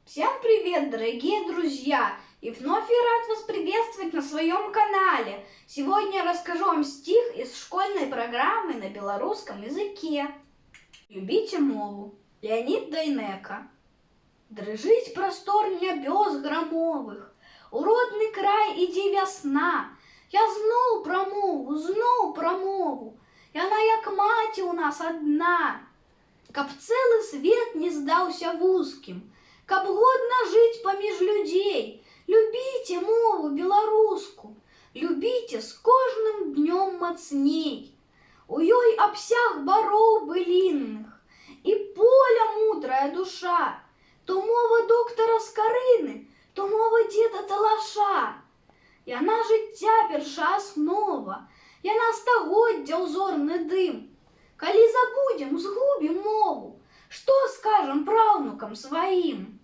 Всем привет, дорогие друзья! И вновь я рад вас приветствовать на своем канале. Сегодня я расскажу вам стих из школьной программы на белорусском языке. Любите мову. Леонид Дайнеко. Дрыжыць простор нябёс грамовых, у родны край ідзе вясна. Я зноў пра мову, яна як маці ў нас адна. Каб цэлы свет не здаўся вузкім, каб годна жыць паміж людзей, любіце мову беларуску, любіце з кожным днём мацней. У ёй абсяг бароў былінных і поля мудрая душа. То мова доктара Скарыны, то мова дзеда Талаша. Яна жыцця перша аснова, яна стагоддзя ўзорны дым. Калі забудзем, згубім мову, што скажам праўнукам сваім?